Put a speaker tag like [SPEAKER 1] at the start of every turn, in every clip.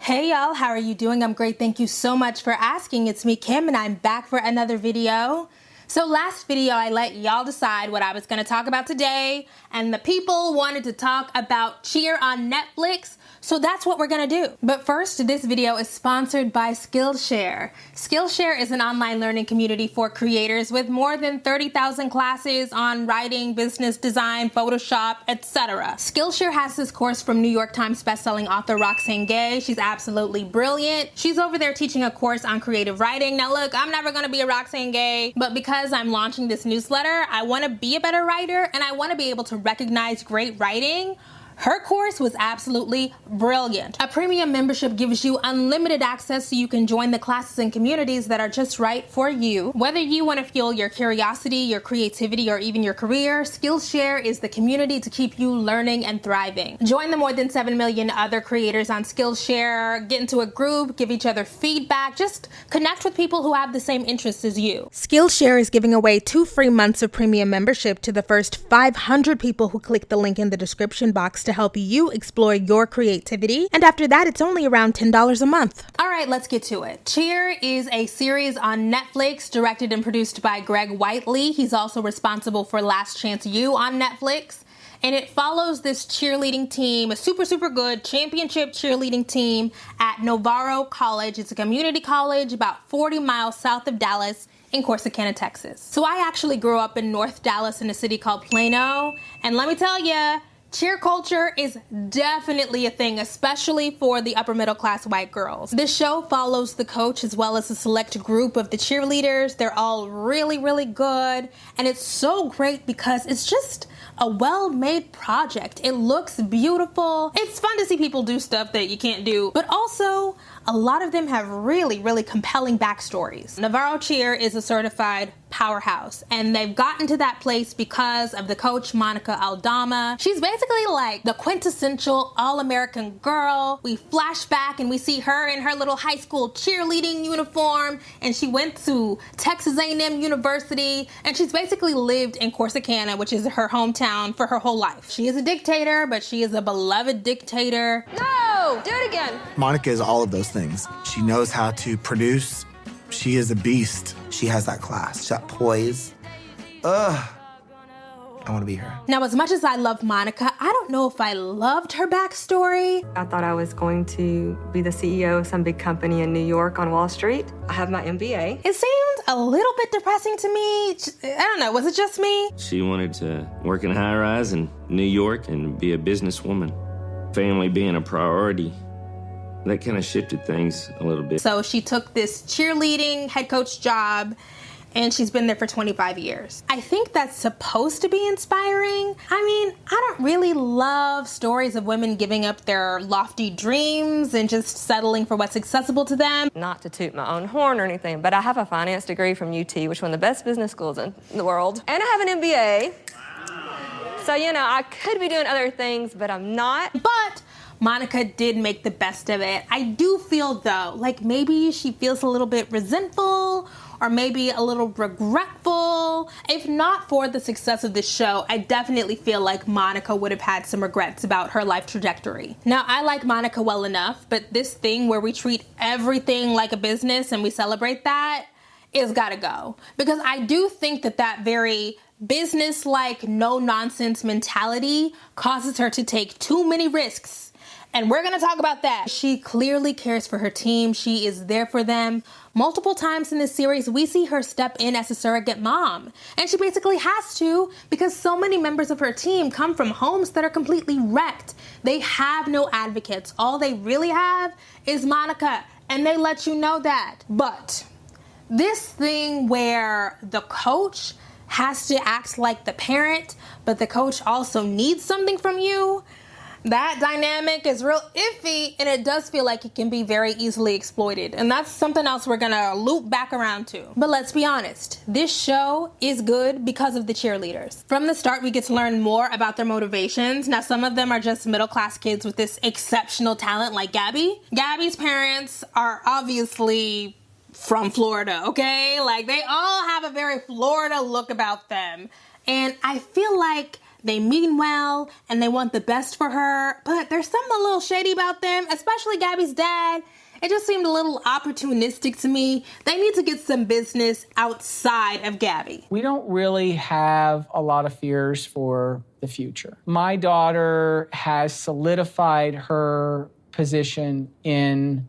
[SPEAKER 1] Hey y'all, how are you doing? I'm great. Thank you so much for asking. It's me, Kim, and I'm back for another video. So last video, I let y'all decide what I was going to talk about today, and the people wanted to talk about Cheer on Netflix, so that's what we're going to do. But first, this video is sponsored by Skillshare. Skillshare is an online learning community for creators with more than 30,000 classes on writing, business design, Photoshop, etc. Skillshare has this course from New York Times bestselling author Roxane Gay. She's absolutely brilliant. She's over there teaching a course on creative writing. Now look, I'm never going to be a Roxane Gay, but because I'm launching this newsletter, I want to be a better writer and I want to be able to recognize great writing. Her course was absolutely brilliant. A premium membership gives you unlimited access so you can join the classes and communities that are just right for you. Whether you want to fuel your curiosity, your creativity, or even your career, Skillshare is the community to keep you learning and thriving. Join the more than 7 million other creators on Skillshare, get into a group, give each other feedback, just connect with people who have the same interests as you. Skillshare is giving away 2 free months of premium membership to the first 500 people who click the link in the description box to help you explore your creativity. And after that, it's only around $10 a month. All right, let's get to it. Cheer is a series on Netflix directed and produced by Greg Whiteley. He's also responsible for Last Chance U on Netflix. And it follows this cheerleading team, a super good championship cheerleading team at Navarro College. It's a community college about 40 miles south of Dallas in Corsicana, Texas. So I actually grew up in North Dallas in a city called Plano. And let me tell you, cheer culture is definitely a thing, especially for the upper middle class white girls. This show follows the coach as well as a select group of the cheerleaders. They're all really good, and it's so great because it's just a well-made project. It looks beautiful. It's fun to see people do stuff that you can't do, but also a lot of them have really compelling backstories. Navarro Cheer is a certified powerhouse, and they've gotten to that place because of the coach, Monica Aldama. She's basically like the quintessential all-American girl. We flash back and we see her in her little high school cheerleading uniform, and she went to Texas A&M University, and she's basically lived in Corsicana, which is her hometown, for her whole life. She is a dictator, but she is a beloved dictator.
[SPEAKER 2] No! Do it again!
[SPEAKER 3] Monica is all of those things. She knows how to produce. She is a beast. She has that class, she's that poise. I want to be her.
[SPEAKER 1] Now, as much as I love Monica, I don't know if I loved her backstory.
[SPEAKER 2] I thought I was going to be the CEO of some big company in New York on Wall Street. I have my MBA.
[SPEAKER 1] It seemed a little bit depressing to me. I don't know, was it just me?
[SPEAKER 4] She wanted to work in high rise in New York and be a businesswoman. Family being a priority, that kind of shifted things a little bit.
[SPEAKER 1] So she took this cheerleading head coach job, and she's been there for 25 years. I think that's supposed to be inspiring. I mean, I don't really love stories of women giving up their lofty dreams and just settling for what's accessible to them.
[SPEAKER 2] Not to toot my own horn or anything, but I have a finance degree from UT, which is one of the best business schools in the world. And I have an MBA. So, you know, I could be doing other things, but I'm not.
[SPEAKER 1] But Monica did make the best of it. I do feel, though, like maybe she feels a little bit resentful or maybe a little regretful. If not for the success of this show, I definitely feel like Monica would have had some regrets about her life trajectory. Now, I like Monica well enough, but this thing where we treat everything like a business and we celebrate that is gotta go. Because I do think that that very business-like, no-nonsense mentality causes her to take too many risks. And we're gonna talk about that. She clearly cares for her team. She is there for them. Multiple times in this series, we see her step in as a surrogate mom. And she basically has to because so many members of her team come from homes that are completely wrecked. They have no advocates. All they really have is Monica, and they let you know that. But this thing where the coach has to act like the parent, but the coach also needs something from you, that dynamic is real iffy, and it does feel like it can be very easily exploited. And that's something else we're gonna loop back around to. But let's be honest, this show is good because of the cheerleaders. From the start, we get to learn more about their motivations. Now, some of them are just middle-class kids with this exceptional talent like Gabby. Gabby's parents are obviously from Florida, okay? Like, they all have a very Florida look about them. And I feel like they mean well, and they want the best for her, but there's something a little shady about them, especially Gabby's dad. It just seemed a little opportunistic to me. They need to get some business outside of Gabby.
[SPEAKER 5] We don't really have a lot of fears for the future. My daughter has solidified her position in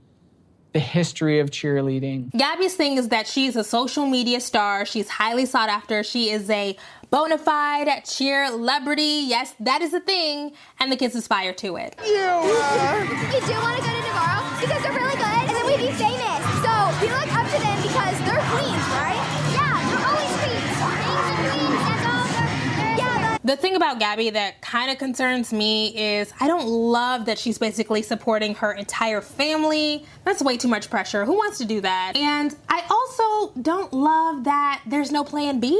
[SPEAKER 5] the history of cheerleading.
[SPEAKER 1] Gabby's thing is that she's a social media star. She's highly sought after. She is a bona fide cheerlebrity. Yes, that is a thing, and the kids aspire to it.
[SPEAKER 6] We do want to go to Navarro because they're really good, and then we'd be famous. So we look up to them because they're queens, right? Yeah, they're always queens. Queens, that's all.
[SPEAKER 1] The thing about Gabby that kind of concerns me is I don't love that she's basically supporting her entire family. That's way too much pressure. Who wants to do that? And I also don't love that there's no plan B.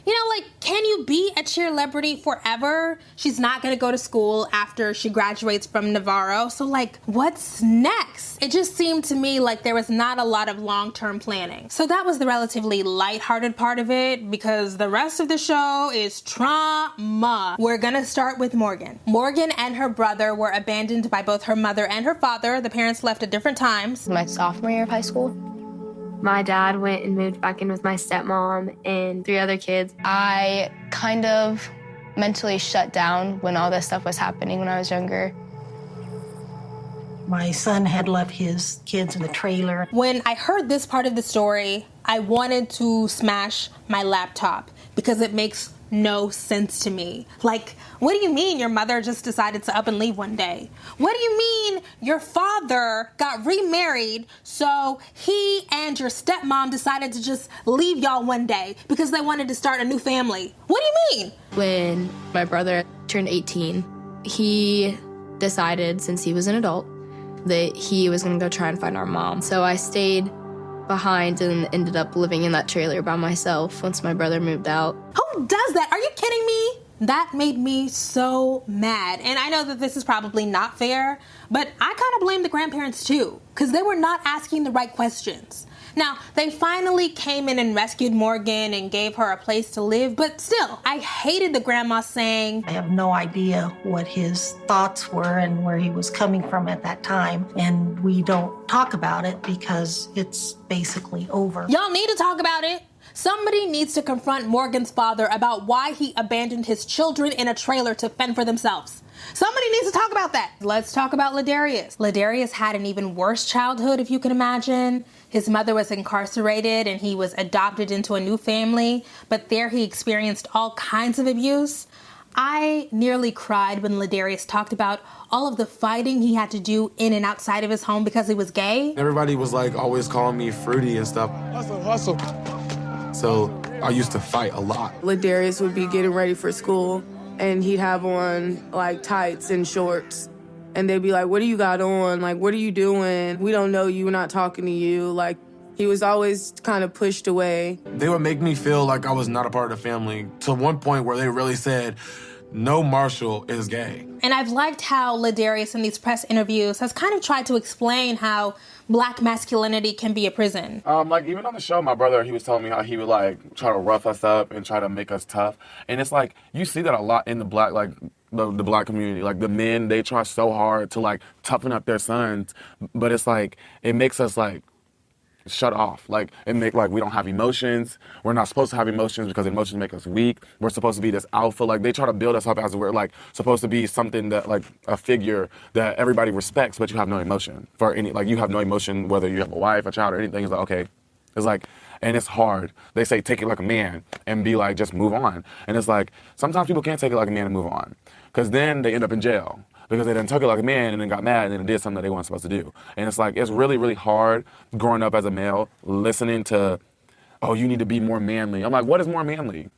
[SPEAKER 1] You know, like, can you be a cheerlebrity forever? She's not gonna go to school after she graduates from Navarro. So, like, what's next? It just seemed to me like there was not a lot of long-term planning. So that was the relatively lighthearted part of it, because the rest of the show is trauma. We're gonna start with Morgan. Morgan and her brother were abandoned by both her mother and her father. The parents left at different times.
[SPEAKER 7] My sophomore year of high school. My dad went and moved back in with my stepmom and 3 other kids. I kind of mentally shut down when all this stuff was happening when I was younger.
[SPEAKER 8] My son had left his kids in the trailer.
[SPEAKER 1] When I heard this part of the story, I wanted to smash my laptop because it makes no sense to me. Like, what do you mean your mother just decided to up and leave one day? What do you mean your father got remarried, so he and your stepmom decided to just leave y'all one day because they wanted to start a new family? What do you mean?
[SPEAKER 7] When my brother turned 18, he decided, since he was an adult, that he was gonna go try and find our mom. So I stayed behind and ended up living in that trailer by myself once my brother moved out.
[SPEAKER 1] Who does that? Are you kidding me? That made me so mad. And I know that this is probably not fair, but I kind of blame the grandparents too, because they were not asking the right questions. Now, they finally came in and rescued Morgan and gave her a place to live, but still, I hated the grandma saying,
[SPEAKER 8] I have no idea what his thoughts were and where he was coming from at that time, and we don't talk about it because it's basically over.
[SPEAKER 1] Y'all need to talk about it. Somebody needs to confront Morgan's father about why he abandoned his children in a trailer to fend for themselves. Somebody needs to talk about that. Let's talk about Ladarius. Ladarius had an even worse childhood, if you can imagine. His mother was incarcerated and he was adopted into a new family, but there he experienced all kinds of abuse. I nearly cried when Ladarius talked about all of the fighting he had to do in and outside of his home because he was gay.
[SPEAKER 9] Everybody was like always calling me fruity and stuff. Hustle. So I used to fight a lot.
[SPEAKER 10] Ladarius would be getting ready for school and he'd have on like tights and shorts. And they'd be like, what do you got on? Like, what are you doing? We don't know you, we're not talking to you. Like, he was always kind of pushed away.
[SPEAKER 9] They would make me feel like I was not a part of the family to one point where they really said, no Marshall is gay.
[SPEAKER 1] And I've liked how Ladarius in these press interviews has kind of tried to explain how Black masculinity can be a prison.
[SPEAKER 9] Like even on the show, my brother, he was telling me how he would like try to rough us up and try to make us tough. And it's like, you see that a lot in the Black, like the Black community. Like the men, they try so hard to like toughen up their sons, but it's like, it makes us like shut off. Like it make like we don't have emotions. We're not supposed to have emotions because emotions make us weak. We're supposed to be this alpha. Like they try to build us up as we're like supposed to be something that like a figure that everybody respects, but you have no emotion for any, like you have no emotion whether you have a wife, a child, or anything. It's like, okay. It's like, and it's hard. They say take it like a man and be like, just move on. And it's like, sometimes people can't take it like a man and move on because then they end up in jail. Because they done took it like a man and then got mad and then did something that they weren't supposed to do. And it's like, it's really, really hard growing up as a male, listening to, oh, you need to be more manly. I'm like, what is more manly?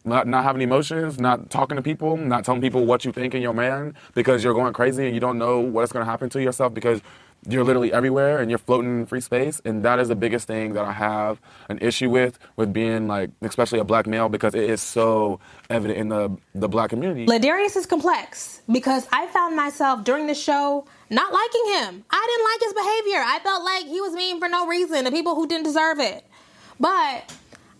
[SPEAKER 9] Not having emotions, not talking to people, not telling people what you think in your man because you're going crazy and you don't know what's going to happen to yourself because you're literally everywhere and you're floating in free space. And that is the biggest thing that I have an issue with being like, especially a Black male, because it is so evident in the Black community.
[SPEAKER 1] Ladarius is complex because I found myself during the show not liking him. I didn't like his behavior. I felt like he was mean for no reason to people who didn't deserve it. But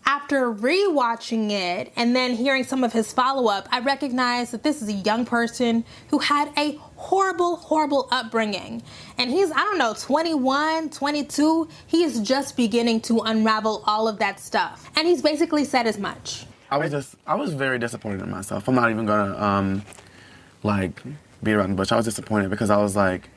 [SPEAKER 1] After rewatching it and then hearing some of his follow-up, I recognized that this is a young person who had a horrible, horrible upbringing. And he's, I don't know, 21, 22. He is just beginning to unravel all of that stuff. And he's basically said as much.
[SPEAKER 9] I was very disappointed in myself. I'm not even gonna, like, beat around the bush. I was disappointed because I was like,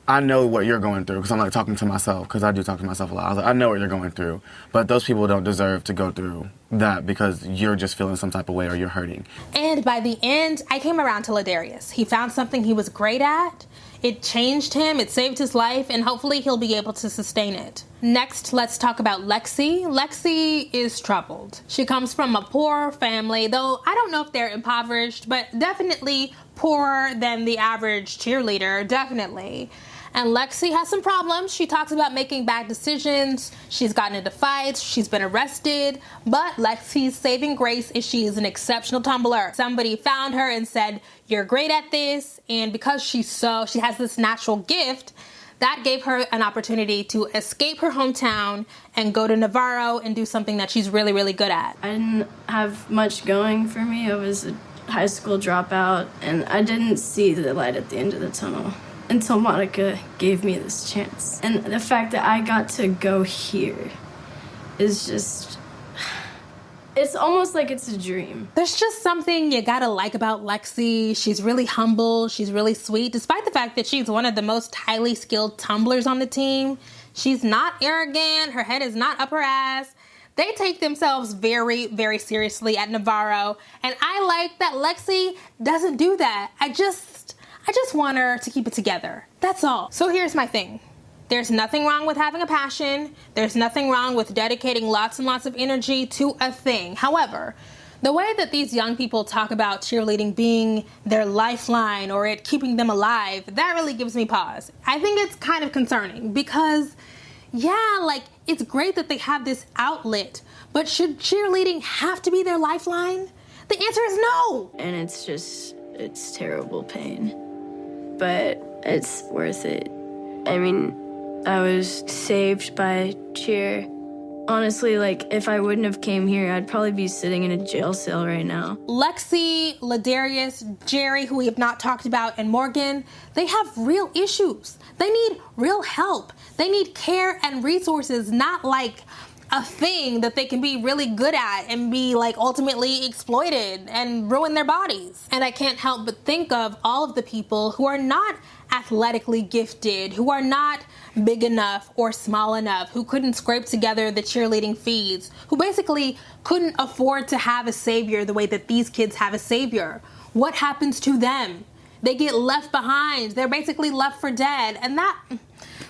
[SPEAKER 9] I know what you're going through, because I'm like talking to myself, because I do talk to myself a lot. I was like, I know what you're going through, but those people don't deserve to go through that because you're just feeling some type of way or you're hurting.
[SPEAKER 1] And by the end, I came around to Ladarius. He found something he was great at. It changed him, it saved his life, and hopefully he'll be able to sustain it. Next, let's talk about Lexi. Lexi is troubled. She comes from a poor family, though I don't know if they're impoverished, but definitely poorer than the average cheerleader, definitely. And Lexi has some problems. She talks about making bad decisions. She's gotten into fights. She's been arrested. But Lexi's saving grace is she is an exceptional tumbler. Somebody found her and said, "You're great at this." And because she has this natural gift, that gave her an opportunity to escape her hometown and go to Navarro and do something that she's really, really good at.
[SPEAKER 11] I didn't have much going for me. I was a high school dropout, and I didn't see the light at the end of the tunnel until Monica gave me this chance. And the fact that I got to go here is just, it's almost like it's a dream.
[SPEAKER 1] There's just something you gotta like about Lexi. She's really humble, she's really sweet, despite the fact that she's one of the most highly skilled tumblers on the team. She's not arrogant, her head is not up her ass. They take themselves very, very seriously at Navarro, and I like that Lexi doesn't do that. I just want her to keep it together. That's all. So here's my thing. There's nothing wrong with having a passion. There's nothing wrong with dedicating lots and lots of energy to a thing. However, the way that these young people talk about cheerleading being their lifeline or it keeping them alive, that really gives me pause. I think it's kind of concerning because, yeah, like, it's great that they have this outlet, but should cheerleading have to be their lifeline? The answer is no.
[SPEAKER 11] And it's terrible pain, but it's worth it. I mean, I was saved by cheer. Honestly, like, if I wouldn't have came here, I'd probably be sitting in a jail cell right now.
[SPEAKER 1] Lexi, Ladarius, Jerry, who we have not talked about, and Morgan, they have real issues. They need real help. They need care and resources, not like a thing that they can be really good at and be like ultimately exploited and ruin their bodies. And I can't help but think of all of the people who are not athletically gifted, who are not big enough or small enough, who couldn't scrape together the cheerleading fees, who basically couldn't afford to have a savior the way that these kids have a savior. What happens to them? They get left behind. They're basically left for dead. And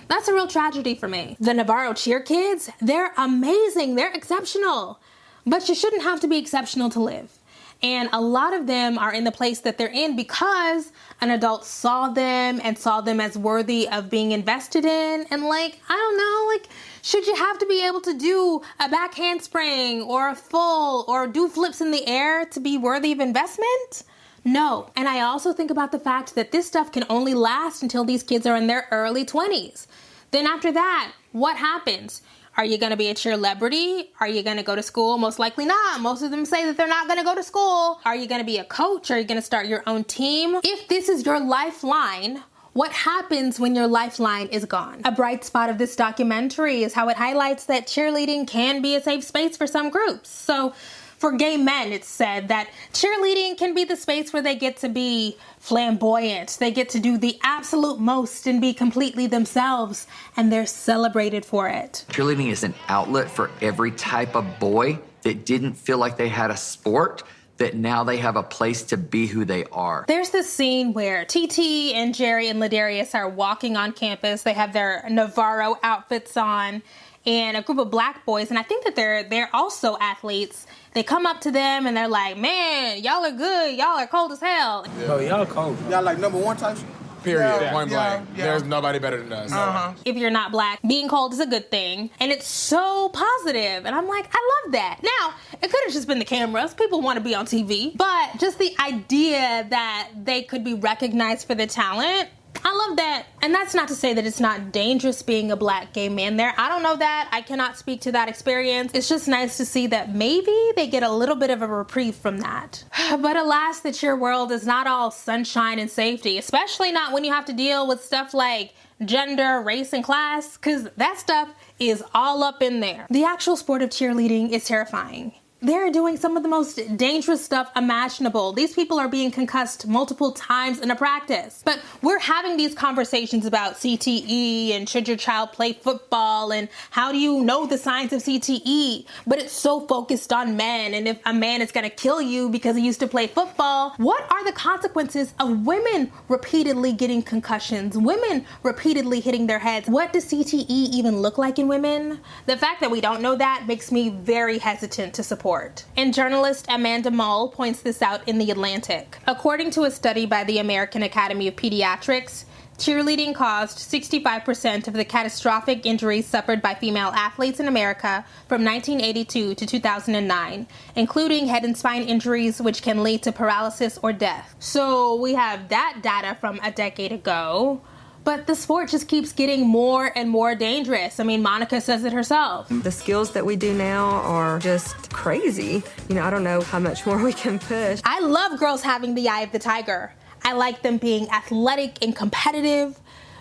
[SPEAKER 1] that's a real tragedy for me. The Navarro cheer kids, they're amazing. They're exceptional. But you shouldn't have to be exceptional to live. And a lot of them are in the place that they're in because an adult saw them and saw them as worthy of being invested in. And like, I don't know, like, should you have to be able to do a back handspring or a full or do flips in the air to be worthy of investment? No. And I also think about the fact that this stuff can only last until these kids are in their early 20s. Then after that, what happens? Are you going to be a cheerlebrity? Are you going to go to school? Most likely not. Most of them say that they're not going to go to school. Are you going to be a coach? Are you going to start your own team? If this is your lifeline, what happens when your lifeline is gone? A bright spot of this documentary is how it highlights that cheerleading can be a safe space for some groups. So for gay men, it's said that cheerleading can be the space where they get to be flamboyant. They get to do the absolute most and be completely themselves, and they're celebrated for it.
[SPEAKER 12] Cheerleading is an outlet for every type of boy that didn't feel like they had a sport, that now they have a place to be who they are.
[SPEAKER 1] There's this scene where TT and Jerry and Ladarius are walking on campus. They have their Navarro outfits on, and a group of black boys, and I think that they're also athletes. They come up to them and they're like, "Man, y'all are good. Y'all are cold as hell."
[SPEAKER 13] Oh, y'all cold.
[SPEAKER 14] Y'all like #1 types?
[SPEAKER 13] Period. Point blank. There's nobody better than us.
[SPEAKER 1] If you're not black, being cold is a good thing. And it's so positive. And I'm like, I love that. Now, it could have just been the cameras. People want to be on TV. But just the idea that they could be recognized for the talent, I love that. And that's not to say that it's not dangerous being a black gay man there. I don't know that. I cannot speak to that experience. It's just nice to see that maybe they get a little bit of a reprieve from that. But alas, the cheer world is not all sunshine and safety, especially not when you have to deal with stuff like gender, race, and class, because that stuff is all up in there. The actual sport of cheerleading is terrifying. They're doing some of the most dangerous stuff imaginable. These people are being concussed multiple times in a practice. But we're having these conversations about CTE and should your child play football and how do you know the signs of CTE? But it's so focused on men, and if a man is gonna kill you because he used to play football, what are the consequences of women repeatedly getting concussions, women repeatedly hitting their heads? What does CTE even look like in women? The fact that we don't know that makes me very hesitant to support. And journalist Amanda Mull points this out in The Atlantic. According to a study by the American Academy of Pediatrics, cheerleading caused 65% of the catastrophic injuries suffered by female athletes in America from 1982 to 2009, including head and spine injuries, which can lead to paralysis or death. So we have that data from a decade ago. But the sport just keeps getting more and more dangerous. I mean, Monica says it herself.
[SPEAKER 2] The skills that we do now are just crazy. You know, I don't know how much more we can push.
[SPEAKER 1] I love girls having the eye of the tiger. I like them being athletic and competitive.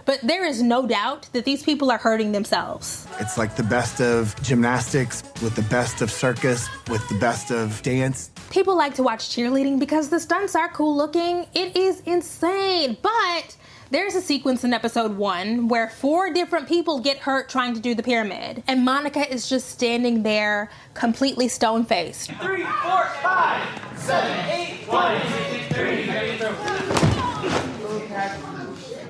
[SPEAKER 1] But there is no doubt that these people are hurting themselves.
[SPEAKER 3] It's like the best of gymnastics with the best of circus with the best of dance.
[SPEAKER 1] People like to watch cheerleading because the stunts are cool looking. It is insane, but there's a sequence in episode 1 where 4 different people get hurt trying to do the pyramid, and Monica is just standing there completely stone-faced.
[SPEAKER 14] 3, 4, 5, 7, 8, 1, 2, 3.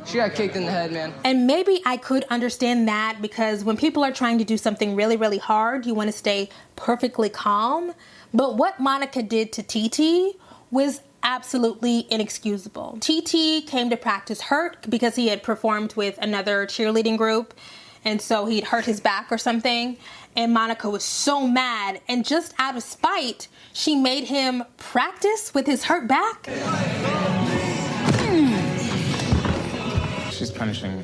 [SPEAKER 15] She got kicked in the head, man.
[SPEAKER 1] And maybe I could understand that because when people are trying to do something really, really hard, you want to stay perfectly calm. But what Monica did to TT was absolutely inexcusable. TT came to practice hurt because he had performed with another cheerleading group, and so he'd hurt his back or something, and Monica was so mad, and just out of spite, she made him practice with his hurt back.
[SPEAKER 13] She's punishing me.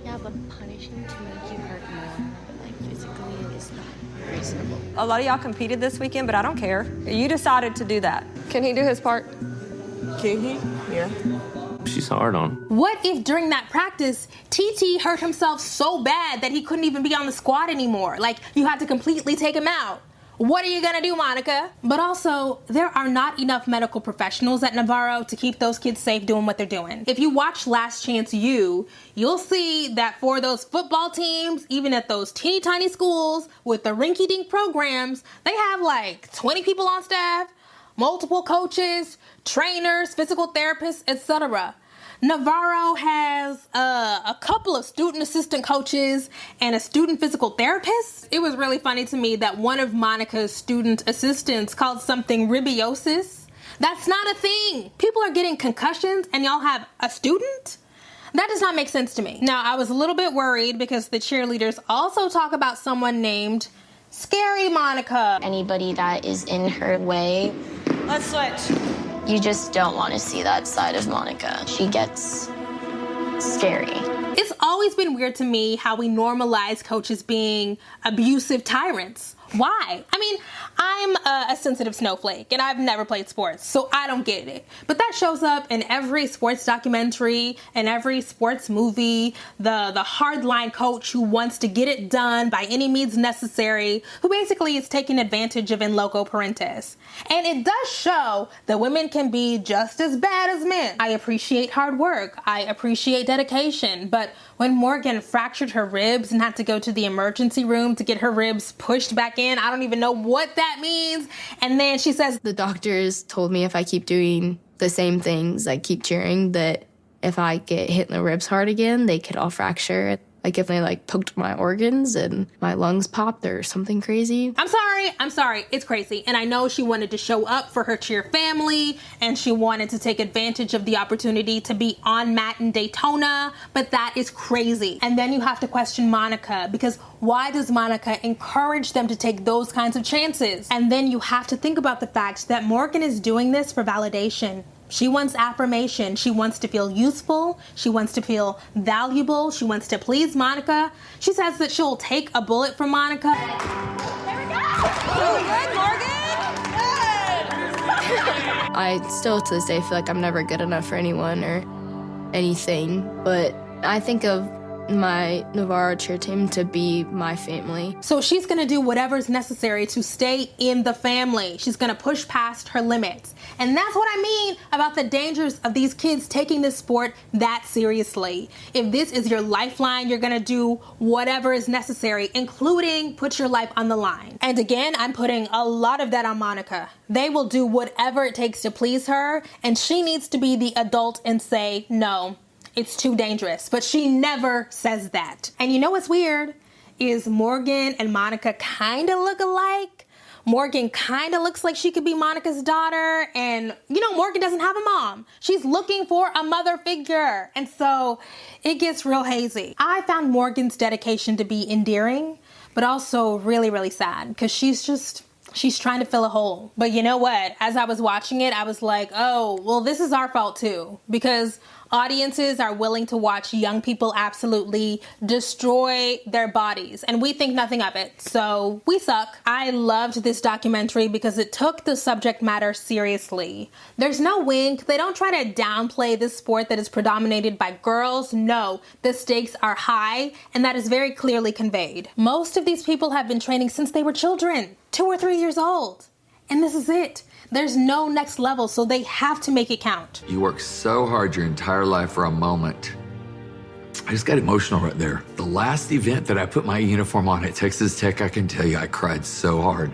[SPEAKER 16] Yeah, but punishing to make you hurt more, like physically, is not reasonable.
[SPEAKER 2] A lot of y'all competed this weekend, but I don't care. You decided to do that. Can he do his part?
[SPEAKER 10] Can he? Yeah.
[SPEAKER 4] She's hard on.
[SPEAKER 1] What if during that practice, TT hurt himself so bad that he couldn't even be on the squad anymore? Like, you had to completely take him out. What are you gonna do, Monica? But also, there are not enough medical professionals at Navarro to keep those kids safe doing what they're doing. If you watch Last Chance U, you'll see that for those football teams, even at those teeny tiny schools with the rinky-dink programs, they have like 20 people on staff, multiple coaches, trainers, physical therapists, etc. Navarro has a couple of student assistant coaches and a student physical therapist. It was really funny to me that one of Monica's student assistants called something ribiosis. That's not a thing. People are getting concussions and y'all have a student? That does not make sense to me. Now, I was a little bit worried because the cheerleaders also talk about someone named Scary Monica.
[SPEAKER 16] Anybody that is in her way,
[SPEAKER 14] Let's switch.
[SPEAKER 16] you just don't want to see that side of Monica. She gets scary.
[SPEAKER 1] It's always been weird to me how we normalize coaches being abusive tyrants. Why? I mean, I'm a sensitive snowflake and I've never played sports, so I don't get it. But that shows up in every sports documentary and every sports movie, the hardline coach who wants to get it done by any means necessary, who basically is taking advantage of in loco parentis. And it does show that women can be just as bad as men. I appreciate hard work. I appreciate dedication. But when Morgan fractured her ribs and had to go to the emergency room to get her ribs pushed back in, I don't even know what that means. And then she says,
[SPEAKER 7] the doctors told me if I keep doing the same things, like keep cheering, that if I get hit in the ribs hard again, they could all fracture. Like if they poked my organs and my lungs popped or something crazy.
[SPEAKER 1] I'm sorry, it's crazy. And I know she wanted to show up for her cheer family and she wanted to take advantage of the opportunity to be on mat in Daytona, but that is crazy. And then you have to question Monica, because why does Monica encourage them to take those kinds of chances? And then you have to think about the fact that Morgan is doing this for validation. She wants affirmation. She wants to feel useful. She wants to feel valuable. She wants to please Monica. She says that she'll take a bullet for Monica.
[SPEAKER 6] There we go!
[SPEAKER 2] Really good, Morgan!
[SPEAKER 7] I still to this day feel like I'm never good enough for anyone or anything, but I think of my Navarro cheer team to be my family.
[SPEAKER 1] So she's gonna do whatever's necessary to stay in the family. She's gonna push past her limits. And that's what I mean about the dangers of these kids taking this sport that seriously. If this is your lifeline, you're gonna do whatever is necessary, including put your life on the line. And again, I'm putting a lot of that on Monica. They will do whatever it takes to please her, and she needs to be the adult and say, no, it's too dangerous. But she never says that. And you know what's weird is Morgan and Monica kind of look alike. Morgan kind of looks like she could be Monica's daughter. And, you know, Morgan doesn't have a mom. She's looking for a mother figure. And so it gets real hazy. I found Morgan's dedication to be endearing, but also really, really sad because she's trying to fill a hole. But you know what? As I was watching it, I was like, oh, well, this is our fault too. Because audiences are willing to watch young people absolutely destroy their bodies. And we think nothing of it. So we suck. I loved this documentary because it took the subject matter seriously. There's no wink. They don't try to downplay this sport that is predominated by girls. No, the stakes are high, and that is very clearly conveyed. Most of these people have been training since they were children, 2 or 3 years old. And this is it. There's no next level, so they have to make it count.
[SPEAKER 12] You work so hard your entire life for a moment. I just got emotional right there. The last event that I put my uniform on at Texas Tech, I can tell you I cried so hard.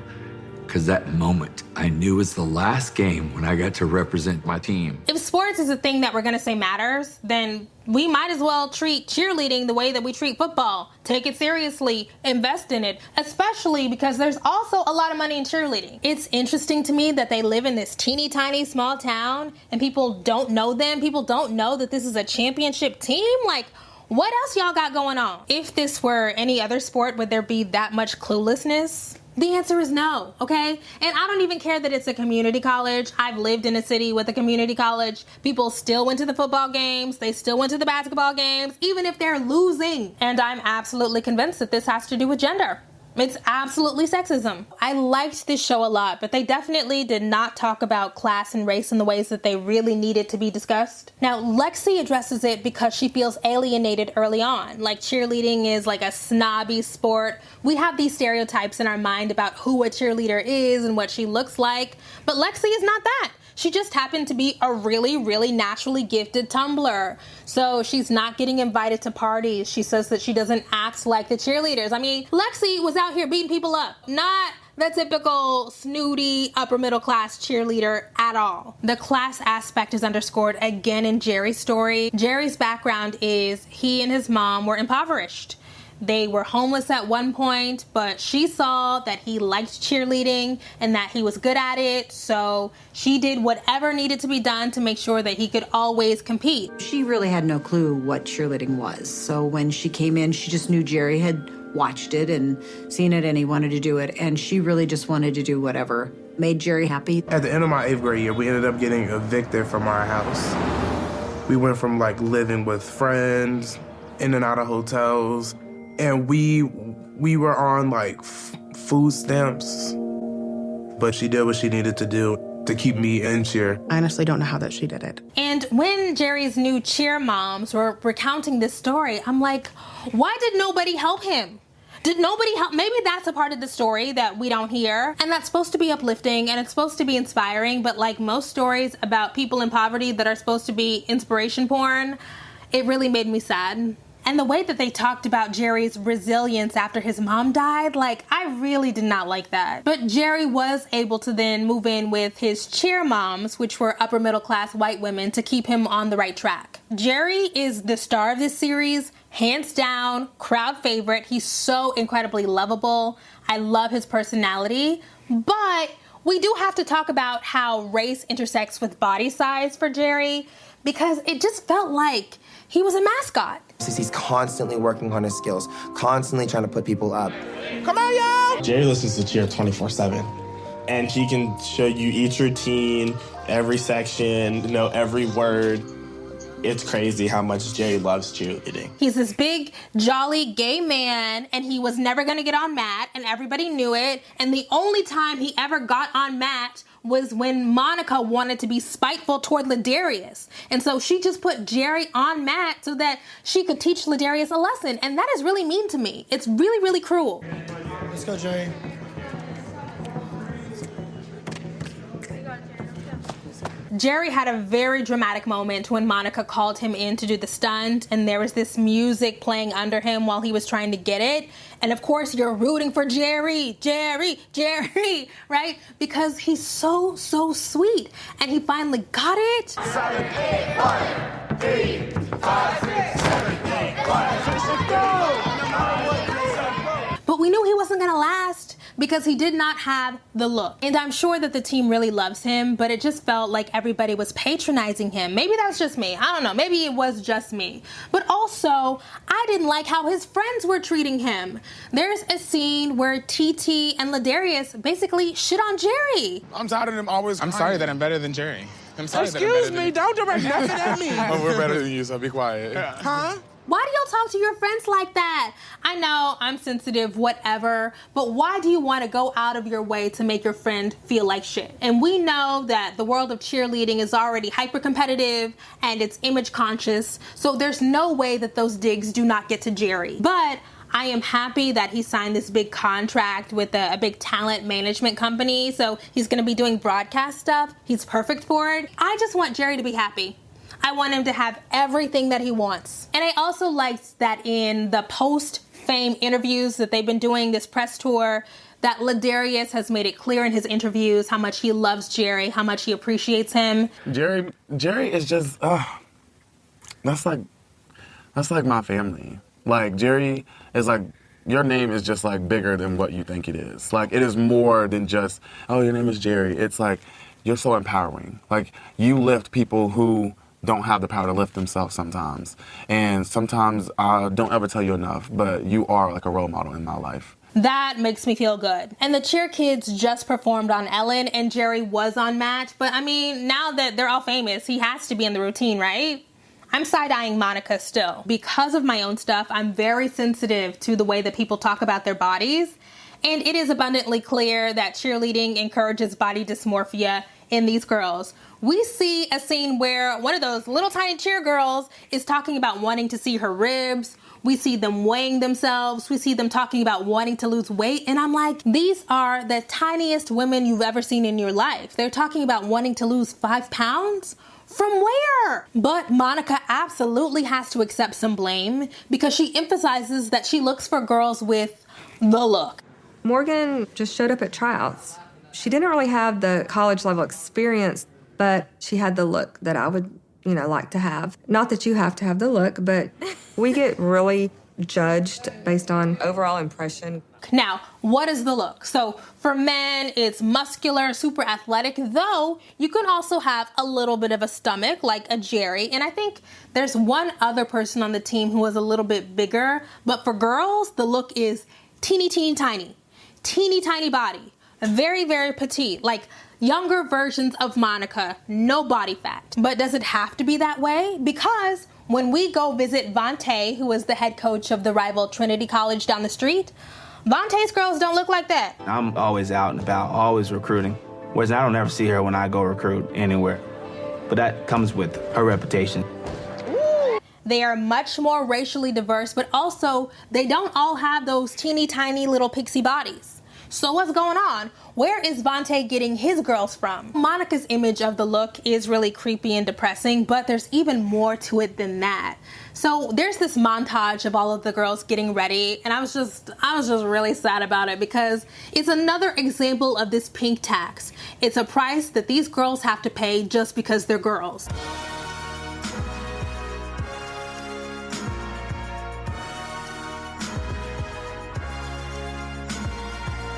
[SPEAKER 12] Because that moment I knew was the last game when I got to represent my team.
[SPEAKER 1] If sports is a thing that we're gonna say matters, then we might as well treat cheerleading the way that we treat football. Take it seriously, invest in it, especially because there's also a lot of money in cheerleading. It's interesting to me that they live in this teeny tiny small town and people don't know them. People don't know that this is a championship team. Like, what else y'all got going on? If this were any other sport, would there be that much cluelessness? The answer is no, okay? And I don't even care that it's a community college. I've lived in a city with a community college. People still went to the football games. They still went to the basketball games, even if they're losing. And I'm absolutely convinced that this has to do with gender. It's absolutely sexism. I liked this show a lot, but they definitely did not talk about class and race in the ways that they really needed to be discussed. Now, Lexi addresses it because she feels alienated early on. Like cheerleading is like a snobby sport. We have these stereotypes in our mind about who a cheerleader is and what she looks like, but Lexi is not that. She just happened to be a really, really naturally gifted tumbler. So she's not getting invited to parties. She says that she doesn't act like the cheerleaders. I mean, Lexi was out here beating people up, not the typical snooty upper middle class cheerleader at all. The class aspect is underscored again in Jerry's story. Jerry's background is he and his mom were impoverished. They were homeless at one point, but she saw that he liked cheerleading and that he was good at it, so she did whatever needed to be done to make sure that he could always compete.
[SPEAKER 17] She really had no clue what cheerleading was, so when she came in, she just knew Jerry had watched it and seen it and he wanted to do it, and she really just wanted to do whatever made Jerry happy.
[SPEAKER 13] At the end of my 8th grade year, we ended up getting evicted from our house. We went from like living with friends, in and out of hotels, and we were on like food stamps, but she did what she needed to do to keep me in cheer.
[SPEAKER 18] I honestly don't know how that she did it.
[SPEAKER 1] And when Jerry's new cheer moms were recounting this story, I'm like, why did nobody help him? Did nobody help? Maybe that's a part of the story that we don't hear. And that's supposed to be uplifting and it's supposed to be inspiring. But like most stories about people in poverty that are supposed to be inspiration porn, it really made me sad. And the way that they talked about Jerry's resilience after his mom died, like, I really did not like that. But Jerry was able to then move in with his cheer moms, which were upper middle class white women, to keep him on the right track. Jerry is the star of this series, hands down, crowd favorite. He's so incredibly lovable. I love his personality, but we do have to talk about how race intersects with body size for Jerry, because it just felt like he was a mascot.
[SPEAKER 3] He's constantly working on his skills, constantly trying to put people up.
[SPEAKER 13] Come on, y'all! Jerry listens to cheer 24/7.
[SPEAKER 19] and he can show you each routine, every section, know every word. It's crazy how much Jerry loves cheerleading.
[SPEAKER 1] He's this big, jolly, gay man, and he was never gonna get on mat, and everybody knew it. And the only time he ever got on mat was when Monica wanted to be spiteful toward Ladarius. And so she just put Jerry on mat so that she could teach Ladarius a lesson. And that is really mean to me. It's really, really cruel.
[SPEAKER 20] Let's go, Jerry.
[SPEAKER 1] Jerry had a very dramatic moment when Monica called him in to do the stunt, and there was this music playing under him while he was trying to get it. And of course, you're rooting for Jerry, right? Because he's so sweet. And he finally got it.
[SPEAKER 14] 7, 8, 1, 3, 5, 6, 7, 8, 1.
[SPEAKER 1] But we knew he wasn't gonna last because he did not have the look. And I'm sure that the team really loves him, but it just felt like everybody was patronizing him. Maybe that's just me. I don't know. Maybe it was just me. But also, I didn't like how his friends were treating him. There's a scene where TT and Ladarius basically shit on Jerry.
[SPEAKER 21] I'm tired of them always.
[SPEAKER 22] I'm sorry that I'm better than Jerry.
[SPEAKER 21] I'm sorry that I'm
[SPEAKER 13] Excuse
[SPEAKER 21] better
[SPEAKER 13] me, don't direct nothing at me.
[SPEAKER 21] Oh, we're better than you, so be quiet.
[SPEAKER 13] Huh?
[SPEAKER 1] Why do y'all talk to your friends like that? I know I'm sensitive, whatever, but why do you want to go out of your way to make your friend feel like shit? And we know that the world of cheerleading is already hyper-competitive and it's image conscious, so there's no way that those digs do not get to Jerry. But I am happy that he signed this big contract with a big talent management company, so he's going to be doing broadcast stuff. He's perfect for it. I just want Jerry to be happy. I want him to have everything that he wants. And I also liked that in the post-fame interviews that they've been doing, this press tour, that Ladarius has made it clear in his interviews how much he loves Jerry, how much he appreciates him.
[SPEAKER 9] Jerry is just, that's like my family. Like, Jerry is like, your name is just like bigger than what you think it is. Like, it is more than just, oh, your name is Jerry. It's like, you're so empowering. Like, you lift people who don't have the power to lift themselves sometimes. And sometimes I don't ever tell you enough, but you are like a role model in my life.
[SPEAKER 1] That makes me feel good. And the cheer kids just performed on Ellen and Jerry was on Match, but I mean, now that they're all famous, he has to be in the routine, right? I'm side-eyeing Monica still. Because of my own stuff, I'm very sensitive to the way that people talk about their bodies. And it is abundantly clear that cheerleading encourages body dysmorphia in these girls. We see a scene where one of those little tiny cheer girls is talking about wanting to see her ribs. We see them weighing themselves. We see them talking about wanting to lose weight. And I'm like, these are the tiniest women you've ever seen in your life. They're talking about wanting to lose 5 pounds? From where? But Monica absolutely has to accept some blame because she emphasizes that she looks for girls with the look.
[SPEAKER 2] Morgan just showed up at tryouts. She didn't really have the college level experience, but she had the look that I would, like to have. Not that you have to have the look, but we get really judged based on overall impression.
[SPEAKER 1] Now, what is the look? So for men, it's muscular, super athletic, though you can also have a little bit of a stomach like a Jerry. And I think there's one other person on the team who is a little bit bigger. But for girls, the look is teeny tiny body. Very, very petite, like younger versions of Monica, no body fat. But does it have to be that way? Because when we go visit Vontae, who is the head coach of the rival Trinity College down the street, Vontae's girls don't look like that.
[SPEAKER 23] I'm always out and about, always recruiting. Whereas I don't ever see her when I go recruit anywhere. But that comes with her reputation.
[SPEAKER 1] They are much more racially diverse, but also they don't all have those teeny tiny little pixie bodies. So what's going on? Where is Vontae getting his girls from? Monica's image of the look is really creepy and depressing, but there's even more to it than that. So there's this montage of all of the girls getting ready, and I was just really sad about it because it's another example of this pink tax. It's a price that these girls have to pay just because they're girls.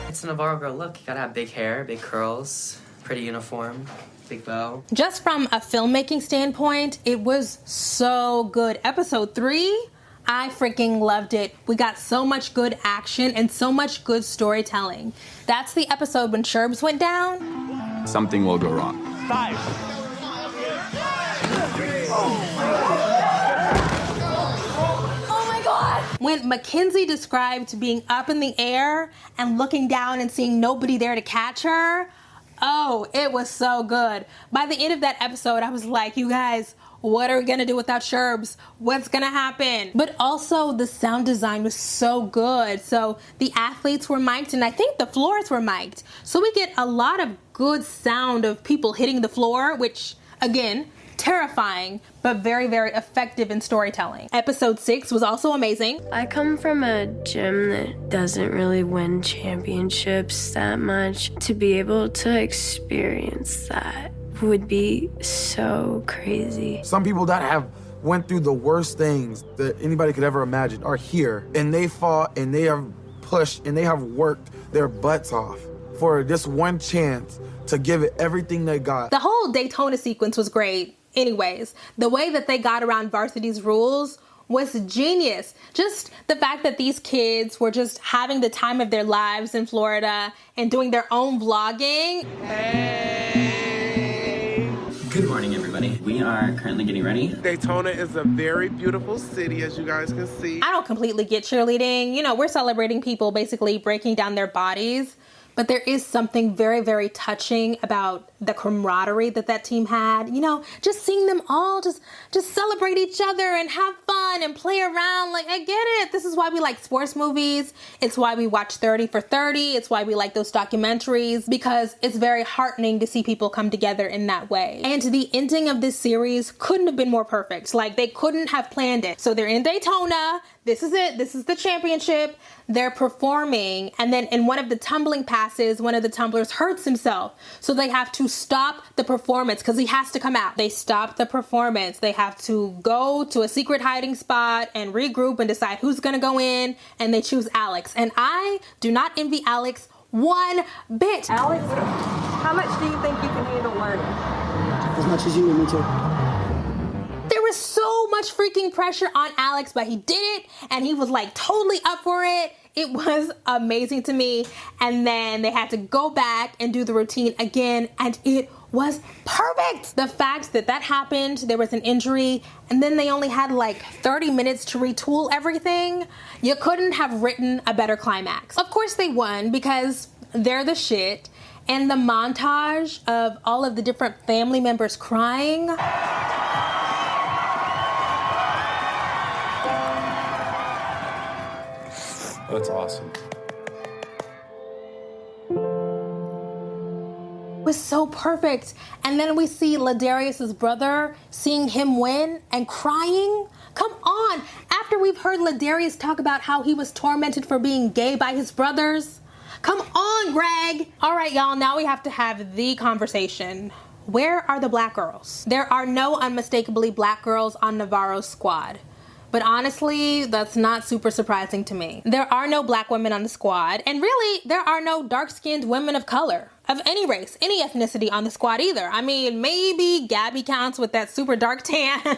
[SPEAKER 24] It's a Navarro girl look. You gotta have big hair, big curls, pretty uniform, big bow.
[SPEAKER 1] Just from a filmmaking standpoint, it was so good. Episode 3, I freaking loved it. We got so much good action and so much good storytelling. That's the episode when Sherbs went down.
[SPEAKER 5] Something will go wrong.
[SPEAKER 14] 5.
[SPEAKER 1] Oh my God! When Mackenzie described being up in the air and looking down and seeing nobody there to catch her, oh, it was so good. By the end of that episode, I was like, you guys, what are we gonna do without Sherbs? What's gonna happen? But also the sound design was so good. So the athletes were mic'd and I think the floors were mic'd. So we get a lot of good sound of people hitting the floor, which again, terrifying, but very, very effective in storytelling. Episode 6 was also amazing.
[SPEAKER 11] I come from a gym that doesn't really win championships that much. To be able to experience that would be so crazy.
[SPEAKER 9] Some people that have went through the worst things that anybody could ever imagine are here, and they fought and they have pushed and they have worked their butts off for this one chance to give it everything they got.
[SPEAKER 1] The whole Daytona sequence was great. Anyways, the way that they got around varsity's rules was genius. Just the fact that these kids were just having the time of their lives in Florida and doing their own vlogging.
[SPEAKER 8] Good morning, everybody. We are currently getting ready.
[SPEAKER 13] Daytona is a very beautiful city, as you guys can see.
[SPEAKER 1] I don't completely get cheerleading. You know, we're celebrating people basically breaking down their bodies. But there is something very, very touching about the camaraderie that that team had. You know, just seeing them all just celebrate each other and have fun and play around. Like, I get it. This is why we like sports movies. It's why we watch 30 for 30. It's why we like those documentaries, because it's very heartening to see people come together in that way. And the ending of this series couldn't have been more perfect. Like, they couldn't have planned it. So they're in Daytona. This is it. This is the championship. They're performing. And then in one of the tumbling passes, one of the tumblers hurts himself. So they have to stop the performance because he has to come out. They stop the performance. They have to go to a secret hiding spot and regroup and decide who's going to go in. And they choose Alex. And I do not envy Alex one bit.
[SPEAKER 2] Alex, how much do you think you can handle learning?
[SPEAKER 20] As much as you need me to.
[SPEAKER 1] There was so much freaking pressure on Alex, but he did it and he was like totally up for it. It was amazing to me. And then they had to go back and do the routine again, and it was perfect. The fact that that happened, there was an injury, and then they only had like 30 minutes to retool everything. You couldn't have written a better climax. Of course they won because they're the shit. And the montage of all of the different family members crying.
[SPEAKER 19] That's awesome.
[SPEAKER 1] Was so perfect. And then we see Ladarius's brother, seeing him win and crying. Come on, after we've heard Ladarius talk about how he was tormented for being gay by his brothers. Come on, Greg. All right, y'all, now we have to have the conversation. Where are the black girls? There are no unmistakably black girls on Navarro's squad. But honestly, that's not super surprising to me. There are no black women on the squad, and really, there are no dark-skinned women of color, of any race, any ethnicity on the squad either. I mean, maybe Gabby counts with that super dark tan.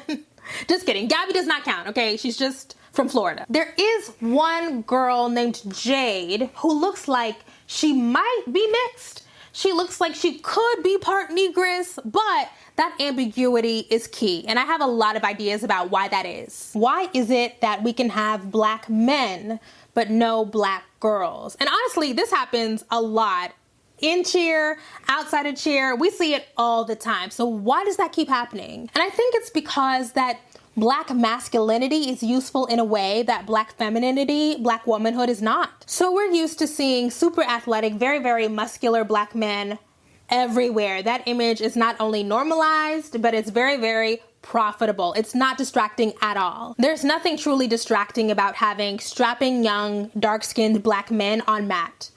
[SPEAKER 1] Just kidding, Gabby does not count, okay? She's just from Florida. There is one girl named Jade who looks like she might be mixed. She looks like she could be part Negress, but that ambiguity is key. And I have a lot of ideas about why that is. Why is it that we can have black men, but no black girls? And honestly, this happens a lot. In cheer, outside of cheer, we see it all the time. So why does that keep happening? And I think it's because that black masculinity is useful in a way that black femininity, black womanhood is not. So we're used to seeing super athletic, very, very muscular black men everywhere. That image is not only normalized, but it's very, very profitable. It's not distracting at all. There's nothing truly distracting about having strapping young, dark-skinned black men on mat.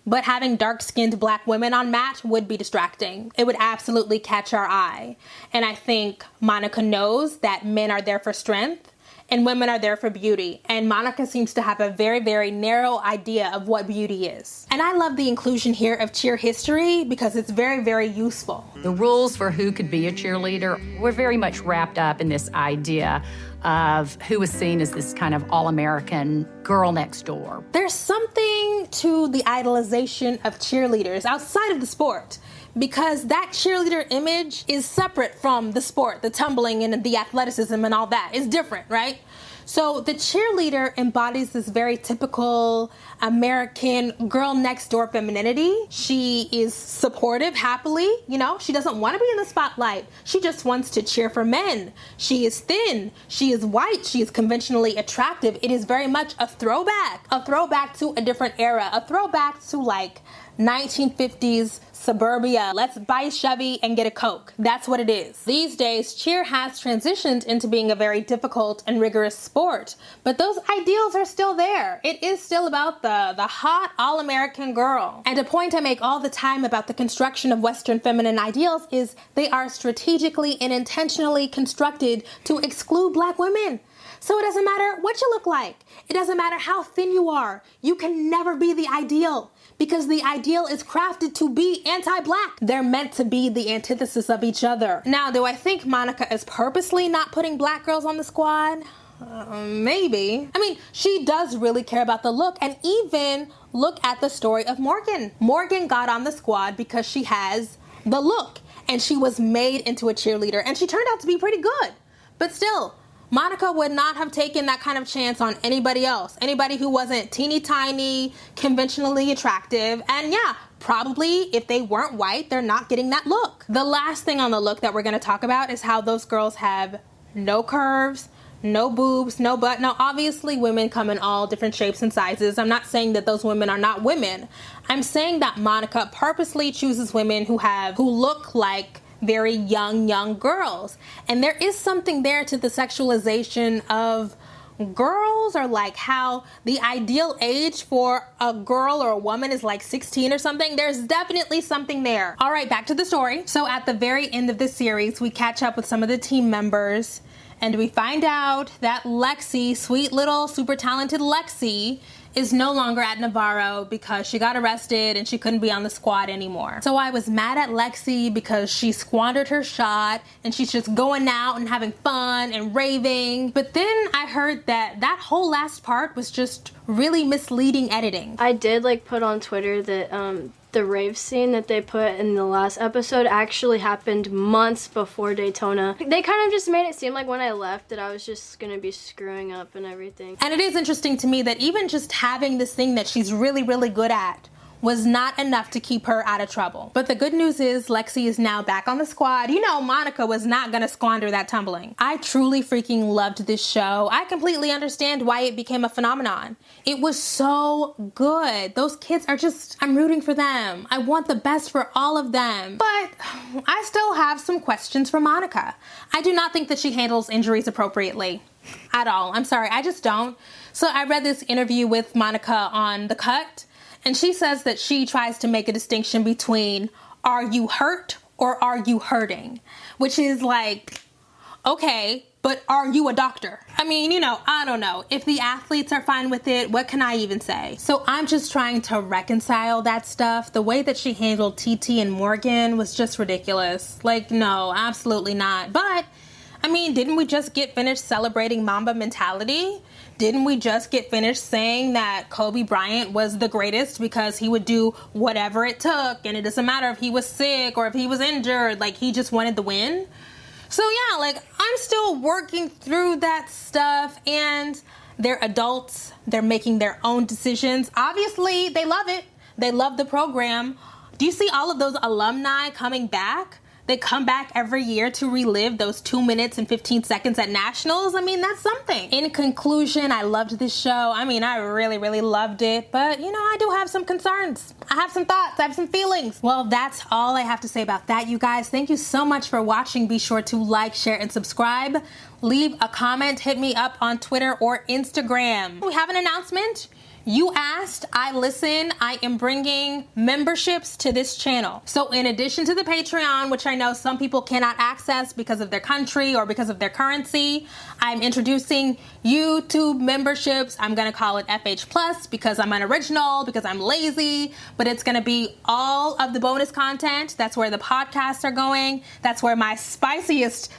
[SPEAKER 1] But having dark-skinned black women on mat would be distracting. It would absolutely catch our eye. And I think Monica knows that men are there for strength and women are there for beauty. And Monica seems to have a very, very narrow idea of what beauty is. And I love the inclusion here of cheer history because it's very, very useful.
[SPEAKER 22] The rules for who could be a cheerleader were very much wrapped up in this idea
[SPEAKER 5] of who was seen as this kind of all-American girl next door.
[SPEAKER 1] There's something to the idolization of cheerleaders outside of the sport, because that cheerleader image is separate from the sport, the tumbling and the athleticism and all that. It's different, right? So the cheerleader embodies this very typical American girl next door femininity. She is supportive happily, you know, she doesn't want to be in the spotlight. She just wants to cheer for men. She is thin, she is white, she is conventionally attractive. It is very much a throwback to a different era, a throwback to like 1950s suburbia. Let's buy a Chevy and get a Coke. That's what it is. These days, cheer has transitioned into being a very difficult and rigorous sport, but those ideals are still there. It is still about the hot all-American girl. And a point I make all the time about the construction of Western feminine ideals is they are strategically and intentionally constructed to exclude Black women. So it doesn't matter what you look like. It doesn't matter how thin you are. You can never be the ideal, because the ideal is crafted to be anti-Black. They're meant to be the antithesis of each other. Now, do I think Monica is purposely not putting Black girls on the squad? Maybe. I mean, she does really care about the look, and even look at the story of Morgan. Morgan got on the squad because she has the look, and she was made into a cheerleader, and she turned out to be pretty good. But still, Monica would not have taken that kind of chance on anybody else. Anybody who wasn't teeny tiny, conventionally attractive, and yeah, probably if they weren't white, they're not getting that look. The last thing on the look that we're gonna talk about is how those girls have no curves, no boobs, no butt. Now, obviously women come in all different shapes and sizes. I'm not saying that those women are not women. I'm saying that Monica purposely chooses women who look like very young girls. And there is something there to the sexualization of girls, or like how the ideal age for a girl or a woman is like 16 or something. There's definitely something there. All right, back to the story. So at the very end of this series, we catch up with some of the team members, and we find out that Lexi, sweet little super talented Lexi, is no longer at Navarro because she got arrested and she couldn't be on the squad anymore. So I was mad at Lexi because she squandered her shot and she's just going out and having fun and raving. But then I heard that that whole last part was just really misleading editing.
[SPEAKER 11] I did like put on Twitter that the rave scene that they put in the last episode actually happened months before Daytona. They kind of just made it seem like when I left that I was just gonna be screwing up and everything.
[SPEAKER 1] And it is interesting to me that even just having this thing that she's really good at was not enough to keep her out of trouble. But the good news is Lexi is now back on the squad. You know, Monica was not gonna squander that tumbling. I truly freaking loved this show. I completely understand why it became a phenomenon. It was so good. Those kids are just, I'm rooting for them. I want the best for all of them. But I still have some questions for Monica. I do not think that she handles injuries appropriately at all. I'm sorry, I just don't. So I read this interview with Monica on The Cut, and she says that she tries to make a distinction between are you hurt or are you hurting? Which is like, okay, but are you a doctor? I mean, you know, I don't know. If the athletes are fine with it, what can I even say? So I'm just trying to reconcile that stuff. The way that she handled TT and Morgan was just ridiculous. Like, no, absolutely not. But, I mean, didn't we just get finished celebrating Mamba mentality? Didn't we just get finished saying that Kobe Bryant was the greatest because he would do whatever it took, and it doesn't matter if he was sick or if he was injured, like he just wanted the win? So yeah, like I'm still working through that stuff, and they're adults, they're making their own decisions. Obviously, they love it. They love the program. Do you see all of those alumni coming back? They come back every year to relive those 2 minutes and 15 seconds at Nationals. I mean, that's something. In conclusion, I loved this show. I mean, I really loved it. But, you know, I do have some concerns. I have some thoughts. I have some feelings. Well, that's all I have to say about that, you guys. Thank you so much for watching. Be sure to like, share, and subscribe. Leave a comment. Hit me up on Twitter or Instagram. We have an announcement. You asked, I listen, I am bringing memberships to this channel. So in addition to the Patreon, which I know some people cannot access because of their country or because of their currency, I'm introducing YouTube memberships. I'm gonna call it FH Plus because I'm unoriginal, because I'm lazy, but it's gonna be all of the bonus content. That's where the podcasts are going. That's where my spiciest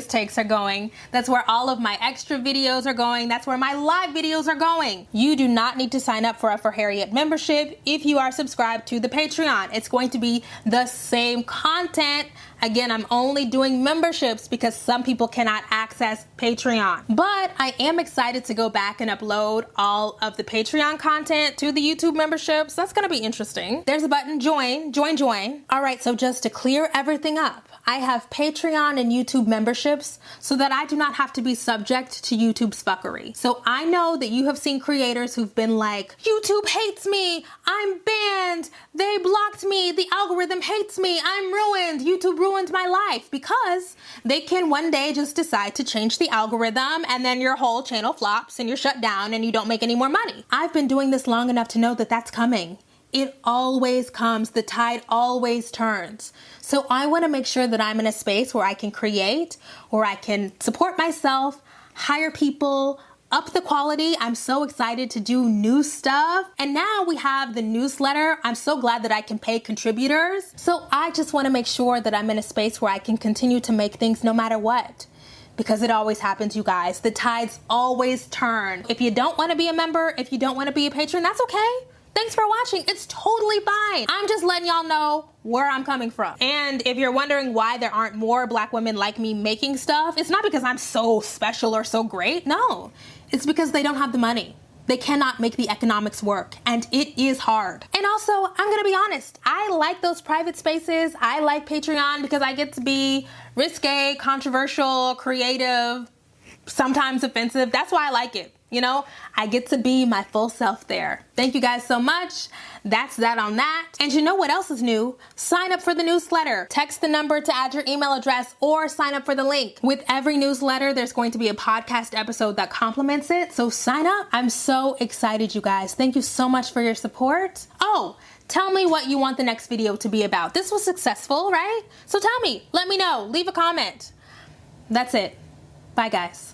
[SPEAKER 1] takes are going. That's where all of my extra videos are going. That's where my live videos are going. You do not need to sign up for a FORHARRIET membership if you are subscribed to the Patreon. It's going to be the same content. Again, I'm only doing memberships because some people cannot access Patreon. But I am excited to go back and upload all of the Patreon content to the YouTube memberships. That's gonna be interesting. There's a button, join. All right, so just to clear everything up, I have Patreon and YouTube memberships so that I do not have to be subject to YouTube's fuckery. So I know that you have seen creators who've been like, YouTube hates me, I'm banned, they blocked me, the algorithm hates me, I'm ruined, YouTube ruined my life, because they can one day just decide to change the algorithm and then your whole channel flops and you're shut down and you don't make any more money. I've been doing this long enough to know that that's coming. It always comes, the tide always turns. So I want to make sure that I'm in a space where I can create, where I can support myself, hire people, up the quality. I'm so excited to do new stuff. And now we have the newsletter. I'm so glad that I can pay contributors. So I just want to make sure that I'm in a space where I can continue to make things no matter what. Because it always happens, you guys. The tides always turn. If you don't want to be a member, if you don't want to be a patron, that's okay. Thanks for watching. It's totally fine. I'm just letting y'all know where I'm coming from. And if you're wondering why there aren't more Black women like me making stuff, it's not because I'm so special or so great. No, it's because they don't have the money. They cannot make the economics work, and it is hard. And also, I'm gonna be honest, I like those private spaces. I like Patreon because I get to be risque, controversial, creative, sometimes offensive. That's why I like it. You know, I get to be my full self there. Thank you guys so much. That's that on that. And you know what else is new? Sign up for the newsletter. Text the number to add your email address or sign up for the link. With every newsletter, there's going to be a podcast episode that complements it. So sign up. I'm so excited, you guys. Thank you so much for your support. Oh, tell me what you want the next video to be about. This was successful, right? So tell me, let me know, leave a comment. That's it. Bye, guys.